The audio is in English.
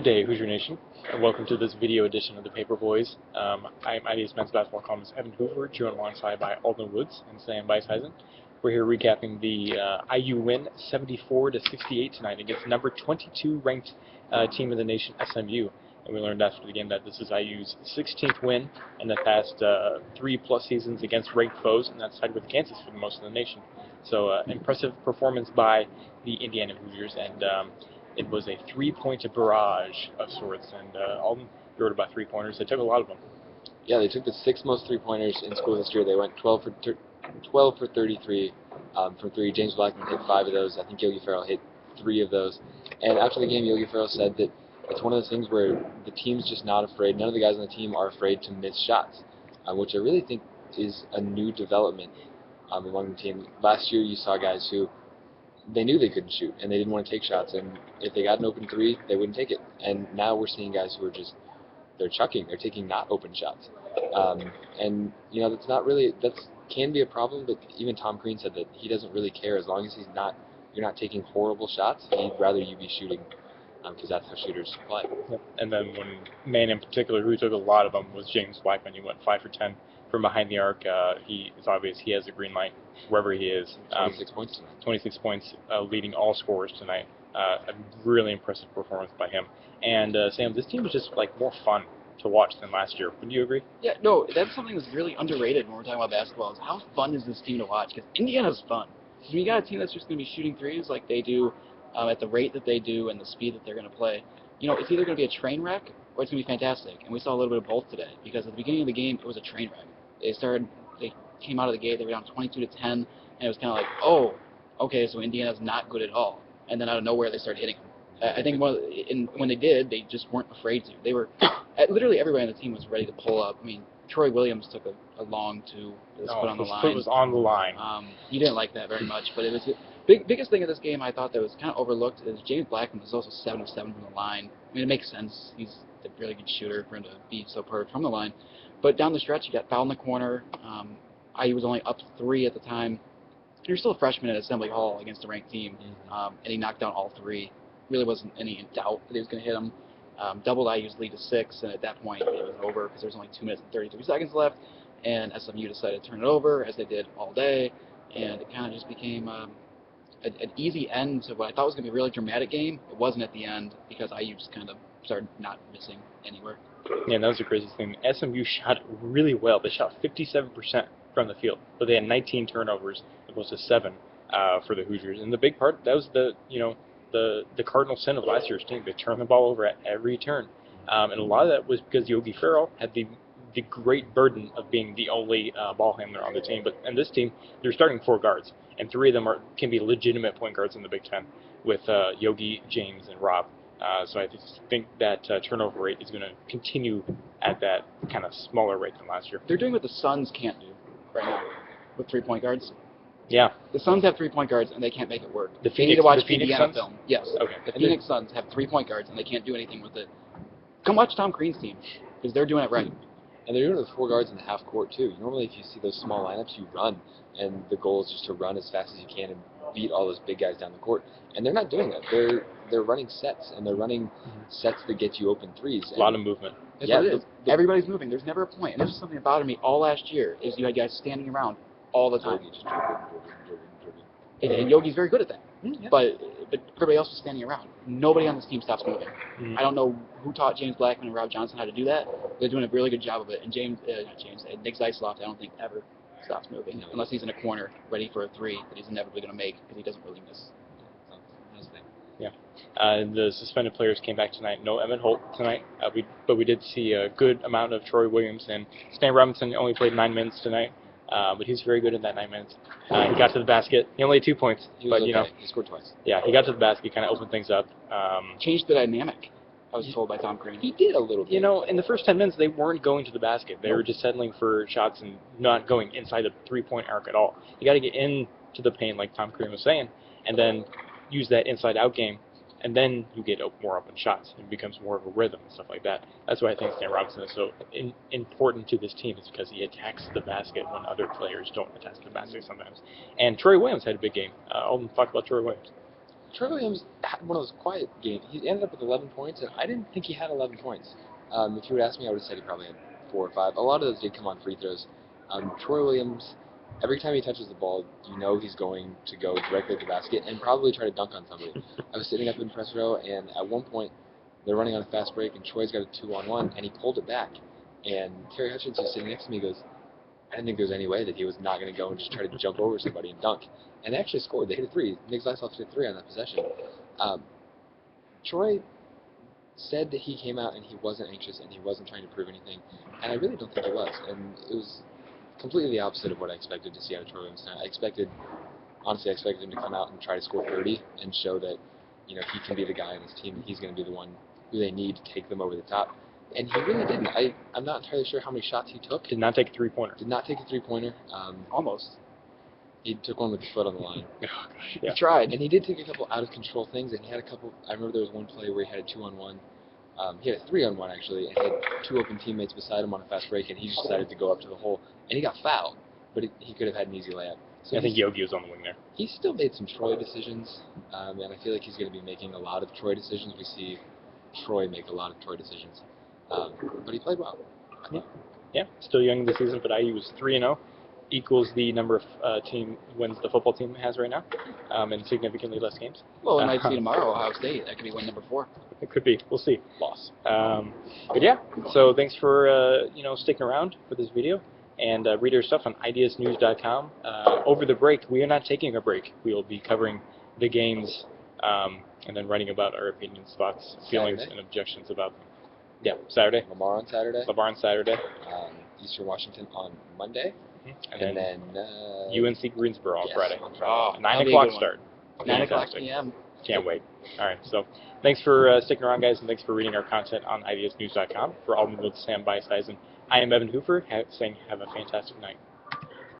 Good day, Hoosier Nation, and welcome to this video edition of the Paper Boys. I'm ID's men's basketball columnist Evan Hoopfer, joined alongside by Alden Woods and Sam Beishuizen. We're here recapping the IU win 74-68 tonight against number 22 ranked team in the nation, SMU. And we learned after the game that this is IU's 16th win in the past 3+ seasons against ranked foes, and that's tied with Kansas for the most in the nation. So impressive performance by the Indiana Hoosiers, and it was a three-point barrage of sorts, and Alden wrote about three-pointers. They took a lot of them. Yeah, they took the 6 most three-pointers in school history. They went 12 for 33 from three. James Blackman hit 5 of those. I think Yogi Ferrell hit 3 of those. And after the game, Yogi Ferrell said that it's one of those things where the team's just not afraid. None of the guys on the team are afraid to miss shots, which I really think is a new development among the team. Last year, you saw guys who they knew they couldn't shoot, and they didn't want to take shots, and if they got an open three, they wouldn't take it. And now we're seeing guys who are just, they're chucking, they're taking not open shots. And, you know, that can be a problem, but even Tom Crean said that he doesn't really care as long as you're not taking horrible shots. He'd rather you be shooting, because that's how shooters play. Yep. And then one man in particular who took a lot of them was James Blackman. He went 5 for 10 from behind the arc. It's obvious he has a green light wherever he is. 26 points tonight. 26 points, leading all scorers tonight. A really impressive performance by him. And Sam, this team was just like more fun to watch than last year. Wouldn't you agree? Yeah, no, that's something that's really underrated when we're talking about basketball. Is how fun is this team to watch? Because Indiana's fun. When you got a team that's just going to be shooting threes like they do, at the rate that they do, and the speed that they're going to play, you know, it's either going to be a train wreck or it's going to be fantastic. And we saw a little bit of both today. Because at the beginning of the game, it was a train wreck. They came out of the gate, they were down 22-10, and it was kind of like, oh, okay, so Indiana's not good at all. And then out of nowhere, they started hitting them. I think when they did, they just weren't afraid to. They were, literally everybody on the team was ready to pull up. I mean, Troy Williams took a long two that was put on the line. It was on the line. You didn't like that very much, but it was biggest thing of this game I thought that was kind of overlooked is James Blackman was also 7 of 7 from the line. I mean, it makes sense. He's a really good shooter for him to be so perfect from the line. But down the stretch, he got fouled in the corner. IU was only up 3 at the time. You're still a freshman at Assembly Hall against a ranked team, and he knocked down all 3. Really wasn't any doubt that he was going to hit them. Doubled IU's lead to 6, and at that point it was over because there was only 2 minutes and 33 seconds left, and SMU decided to turn it over, as they did all day, and it kind of just became an easy end to what I thought was going to be a really dramatic game. It wasn't at the end because IU just kind of started not missing anywhere. Yeah, that was the craziest thing. SMU shot really well. They shot 57% from the field, but they had 19 turnovers opposed to 7 for the Hoosiers. And the big part, that was the cardinal sin of last year's team. They turned the ball over at every turn, and a lot of that was because Yogi Ferrell had the great burden of being the only ball handler on the team. But in this team, they're starting 4 guards, and 3 of them can be legitimate point guards in the Big Ten with Yogi, James, and Rob. So I think that turnover rate is going to continue at that kind of smaller rate than last year. They're doing what the Suns can't do right now with 3-point guards. Yeah. The Suns have 3-point guards, and they can't make it work. The You Phoenix, need to watch the Phoenix Indiana Suns? film. Yes. Okay. The Phoenix Suns have 3-point guards, and they can't do anything with it. Come watch Tom Crean's team, because they're doing it right. And they're doing it with 4 guards in the half court, too. Normally, if you see those small lineups, you run, and the goal is just to run as fast as you can and beat all those big guys down the court. And they're not doing that. They're running sets, and they're running sets that get you open threes. A lot of movement. That's what it is. Everybody's moving. There's never a point. And this is something that bothered me all last year, is you had guys standing around all the time. Yogi just dribbling. And Yogi's very good at that. Yeah. But everybody else was standing around. Nobody on this team stops moving. I don't know who taught James Blackman and Rob Johnson how to do that. They're doing a really good job of it. And Nick Zeisloft, I don't think ever stops moving, unless he's in a corner ready for a 3 that he's inevitably going to make because he doesn't really miss. Yeah. The suspended players came back tonight. No Emmett Holt tonight, but we did see a good amount of Troy Williams, and Stan Robinson only played 9 minutes tonight, but he's very good in that 9 minutes. He got to the basket. He only had 2 points, but you know, he scored twice. Yeah, he got to the basket, kind of opened things up. Changed the dynamic, I was told by Tom Crean. He did a little bit. You know, in the first 10 minutes, they weren't going to the basket. They were just settling for shots and not going inside the 3-point arc at all. You got to get into the paint, like Tom Crean was saying, and then use that inside-out game, and then you get more open shots. It becomes more of a rhythm and stuff like that. That's why I think Stan Robinson is so important to this team, is because he attacks the basket when other players don't attack the basket sometimes. And Troy Williams had a big game. Alden, talk about Troy Williams. Troy Williams had one of those quiet games. He ended up with 11 points, and I didn't think he had 11 points. If you would ask me, I would have said he probably had 4 or 5. A lot of those did come on free throws. Troy Williams, every time he touches the ball, you know he's going to go directly at the basket and probably try to dunk on somebody. I was sitting up in press row, and at one point, they're running on a fast break, and Troy's got a 2-on-1, and he pulled it back. And Terry Hutchins, who's sitting next to me, goes, I didn't think there was any way that he was not going to go and just try to jump over somebody and dunk. And they actually scored. They hit a 3. Nick Zysloff hit a 3 on that possession. Troy said that he came out and he wasn't anxious and he wasn't trying to prove anything. And I really don't think he was. And it was completely the opposite of what I expected to see out of Troy Williams tonight. Honestly, I expected him to come out and try to score 30 and show that, you know, he can be the guy on this team and he's going to be the one who they need to take them over the top. And he really didn't. I'm not entirely sure how many shots he took. Did not take a three-pointer. Did not take a three-pointer. Almost. He took one with his foot on the line. Oh, gosh, yeah. He tried. And he did take a couple out-of-control things, and he had a couple. I remember there was one play where he had a 2-on-1. He had a 3-on-1, actually, and he had 2 open teammates beside him on a fast break, and he just decided to go up to the hole. And he got fouled, but he could have had an easy layup. So I think Yogi was on the wing there. He still made some Troy decisions, and I feel like he's going to be making a lot of Troy decisions. We see Troy make a lot of Troy decisions. But he played well. Yeah, still young this season, but IU was 3-0. Equals the number of team wins the football team has right now, and significantly less games. Well, we might see tomorrow Ohio State. That could be win number 4. It could be. We'll see. Loss. But yeah, so thanks for sticking around for this video, and read our stuff on ideasnews.com. Over the break, we are not taking a break. We will be covering the games and then writing about our opinions, thoughts, feelings, and objections about them. Yeah, Saturday. Lamar on Saturday. Eastern Washington on Monday. And then uh, UNC Greensboro on Friday. Oh, 9 o'clock start. 9 o'clock Fantastic. p.m. Can't wait. All right, so thanks for sticking around, guys, and thanks for reading our content on ideasnews.com. For Alden Woods, Sam Beishuizen, I am Evan Hoopfer, saying have a fantastic night.